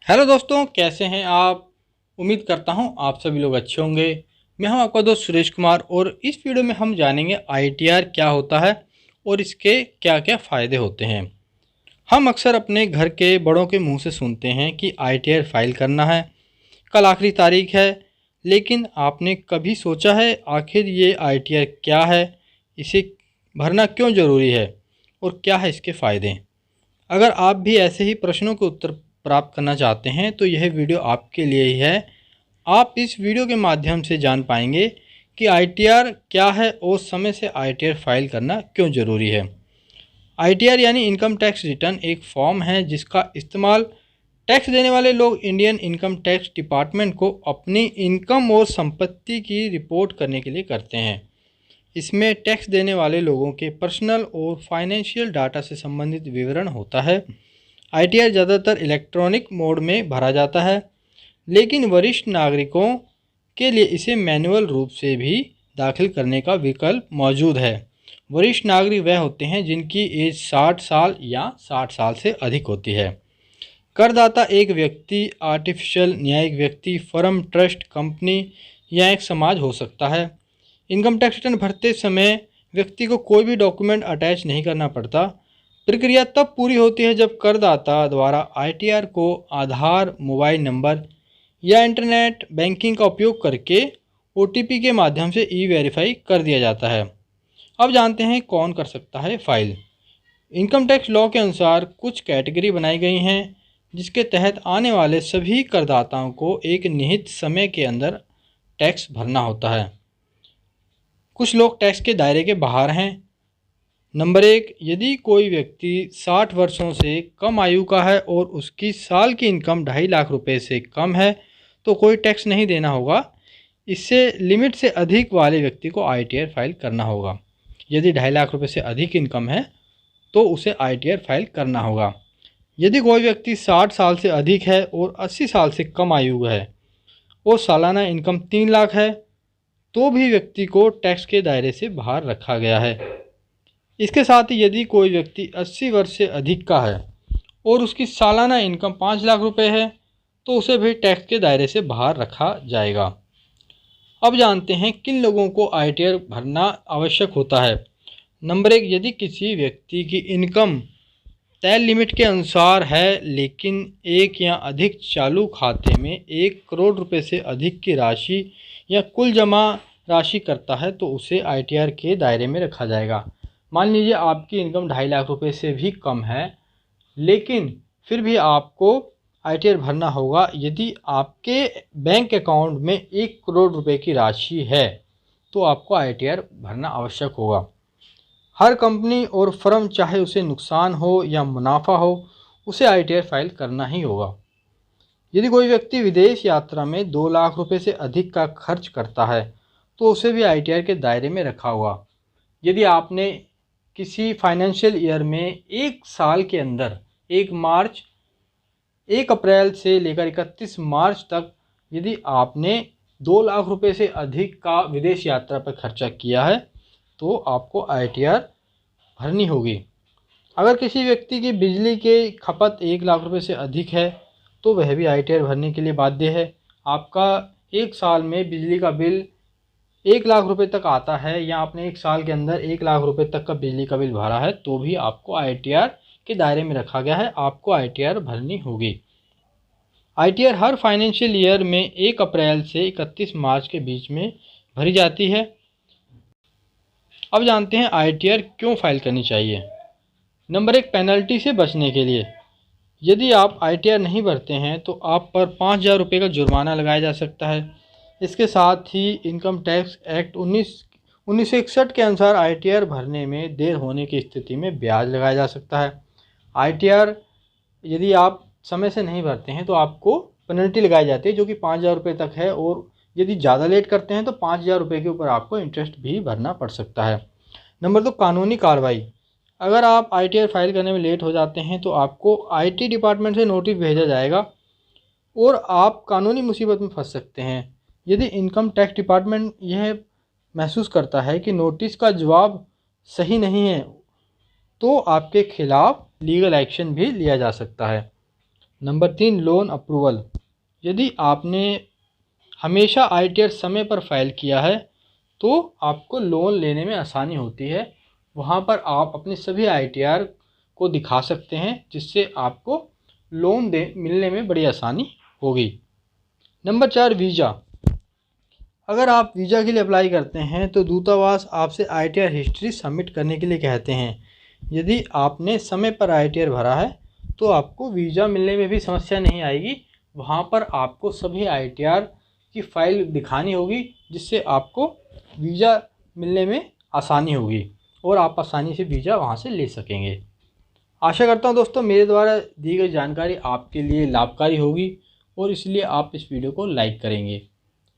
Hello दोस्तों, कैसे हैं आप। उम्मीद करता हूं आप सभी लोग अच्छे होंगे। मैं हूं आपका दोस्त सुरेश कुमार और इस वीडियो में हम जानेंगे आईटीआर क्या होता है और इसके क्या क्या फ़ायदे होते हैं। हम अक्सर अपने घर के बड़ों के मुंह से सुनते हैं कि आईटीआर फाइल करना है, कल आखिरी तारीख है। लेकिन आपने कभी सोचा है आखिर ये आईटीआर क्या है, इसे भरना क्यों ज़रूरी है और क्या है इसके फ़ायदे। अगर आप भी ऐसे ही प्रश्नों के उत्तर प्राप्त करना चाहते हैं तो यह वीडियो आपके लिए ही है। आप इस वीडियो के माध्यम से जान पाएंगे कि आईटीआर क्या है और समय से आईटीआर फाइल करना क्यों ज़रूरी है। आईटीआर यानी इनकम टैक्स रिटर्न एक फॉर्म है जिसका इस्तेमाल टैक्स देने वाले लोग इंडियन इनकम टैक्स डिपार्टमेंट को अपनी इनकम और संपत्ति की रिपोर्ट करने के लिए करते हैं। इसमें टैक्स देने वाले लोगों के पर्सनल और फाइनेंशियल डाटा से संबंधित विवरण होता है। आईटीआर ज़्यादातर इलेक्ट्रॉनिक मोड में भरा जाता है, लेकिन वरिष्ठ नागरिकों के लिए इसे मैनुअल रूप से भी दाखिल करने का विकल्प मौजूद है। वरिष्ठ नागरिक वह होते हैं जिनकी एज 60 साल या 60 साल से अधिक होती है। करदाता एक व्यक्ति, आर्टिफिशियल न्यायिक व्यक्ति, फर्म, ट्रस्ट, कंपनी या एक समाज हो सकता है। इनकम टैक्स रिटर्न भरते समय व्यक्ति को कोई भी डॉक्यूमेंट अटैच नहीं करना पड़ता। प्रक्रिया तब पूरी होती है जब करदाता द्वारा आईटीआर को आधार, मोबाइल नंबर या इंटरनेट बैंकिंग का उपयोग करके ओटीपी के माध्यम से ई वेरीफाई कर दिया जाता है। अब जानते हैं कौन कर सकता है फाइल। इनकम टैक्स लॉ के अनुसार कुछ कैटेगरी बनाई गई हैं जिसके तहत आने वाले सभी करदाताओं को एक निहित समय के अंदर टैक्स भरना होता है। कुछ लोग टैक्स के दायरे के बाहर हैं। नंबर 1, यदि कोई व्यक्ति 60 वर्षों से कम आयु का है और उसकी साल की इनकम 2.5 लाख रुपए से कम है तो कोई टैक्स नहीं देना होगा। इससे लिमिट से अधिक वाले व्यक्ति को आईटीआर फाइल करना होगा। यदि 2.5 लाख रुपए से अधिक इनकम है तो उसे आईटीआर फाइल करना होगा। यदि कोई व्यक्ति 60 साल से अधिक है और 80 साल से कम आयु है और सालाना इनकम 3 लाख है तो भी व्यक्ति को टैक्स के दायरे से बाहर रखा गया है। इसके साथ ही यदि कोई व्यक्ति 80 वर्ष से अधिक का है और उसकी सालाना इनकम 5 लाख रुपए है तो उसे भी टैक्स के दायरे से बाहर रखा जाएगा। अब जानते हैं किन लोगों को आईटीआर भरना आवश्यक होता है। नंबर 1, यदि किसी व्यक्ति की इनकम तय लिमिट के अनुसार है लेकिन एक या अधिक चालू खाते में 1 करोड़ रुपए से अधिक की राशि या कुल जमा राशि करता है तो उसे आईटीआर के दायरे में रखा जाएगा। मान लीजिए आपकी इनकम 2.5 लाख रुपए से भी कम है, लेकिन फिर भी आपको आईटीआर भरना होगा। यदि आपके बैंक अकाउंट में 1 करोड़ रुपए की राशि है तो आपको आईटीआर भरना आवश्यक होगा। हर कंपनी और फर्म, चाहे उसे नुकसान हो या मुनाफा हो, उसे आईटीआर फाइल करना ही होगा। यदि कोई व्यक्ति विदेश यात्रा में 2 लाख रुपए से अधिक का खर्च करता है तो उसे भी आईटीआर के दायरे में रखा होगा। यदि आपने किसी फाइनेंशियल ईयर में एक साल के अंदर 1 अप्रैल से लेकर 31 मार्च तक यदि आपने 2 लाख रुपए से अधिक का विदेश यात्रा पर खर्चा किया है तो आपको आईटीआर भरनी होगी। अगर किसी व्यक्ति की बिजली की खपत 1 लाख रुपए से अधिक है तो वह भी आईटीआर भरने के लिए बाध्य है। आपका एक साल में बिजली का बिल 1 लाख रुपए तक आता है या आपने एक साल के अंदर 1 लाख रुपए तक का बिजली का बिल भरा है तो भी आपको आईटीआर के दायरे में रखा गया है, आपको आईटीआर भरनी होगी। आईटीआर हर फाइनेंशियल ईयर में 1 अप्रैल से 31 मार्च के बीच में भरी जाती है। अब जानते हैं आईटीआर क्यों फाइल करनी चाहिए। नंबर 1, पेनल्टी से बचने के लिए। यदि आप आईटीआर नहीं भरते हैं तो आप पर 5,000 रुपये का जुर्माना लगाया जा सकता है। इसके साथ ही इनकम टैक्स एक्ट 1961 के अनुसार आईटीआर भरने में देर होने की स्थिति में ब्याज लगाया जा सकता है। आईटीआर यदि आप समय से नहीं भरते हैं तो आपको पेनल्टी लगाई जाती है जो कि 5,000 रुपये तक है, और यदि ज़्यादा लेट करते हैं तो 5,000 रुपये के ऊपर आपको इंटरेस्ट भी भरना पड़ सकता है। नंबर 2, कानूनी कार्रवाई। अगर आप आईटीआर फाइल करने में लेट हो जाते हैं तो आपको आईटी डिपार्टमेंट से नोटिस भेजा जाएगा और आप कानूनी मुसीबत में फंस सकते हैं। यदि इनकम टैक्स डिपार्टमेंट यह महसूस करता है कि नोटिस का जवाब सही नहीं है तो आपके खिलाफ लीगल एक्शन भी लिया जा सकता है। Number 3, loan approval. यदि आपने हमेशा ITR समय पर फाइल किया है तो आपको लोन लेने में आसानी होती है। वहाँ पर आप अपने सभी ITR को दिखा सकते हैं, जिससे आपको लोन मिलने में बड़ी आसानी होगी। Number 4, visa. अगर आप वीज़ा के लिए अप्लाई करते हैं तो दूतावास आपसे ITR हिस्ट्री सबमिट करने के लिए कहते हैं। यदि आपने समय पर ITR भरा है तो आपको वीज़ा मिलने में भी समस्या नहीं आएगी। वहाँ पर आपको सभी ITR की फ़ाइल दिखानी होगी, जिससे आपको वीज़ा मिलने में आसानी होगी और आप आसानी से वीज़ा वहाँ से ले सकेंगे। आशा करता हूँ दोस्तों मेरे द्वारा दी गई जानकारी आपके लिए लाभकारी होगी और इसलिए आप इस वीडियो को लाइक करेंगे।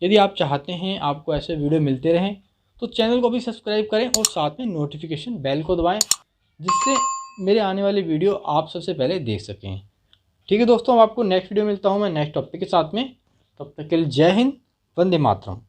यदि आप चाहते हैं आपको ऐसे वीडियो मिलते रहें तो चैनल को भी सब्सक्राइब करें और साथ में नोटिफिकेशन बेल को दबाएं, जिससे मेरे आने वाली वीडियो आप सबसे पहले देख सकें। ठीक है दोस्तों, आपको नेक्स्ट वीडियो मिलता हूँ मैं नेक्स्ट टॉपिक के साथ में। तब तक के लिए जय हिंद, वंदे मातरम।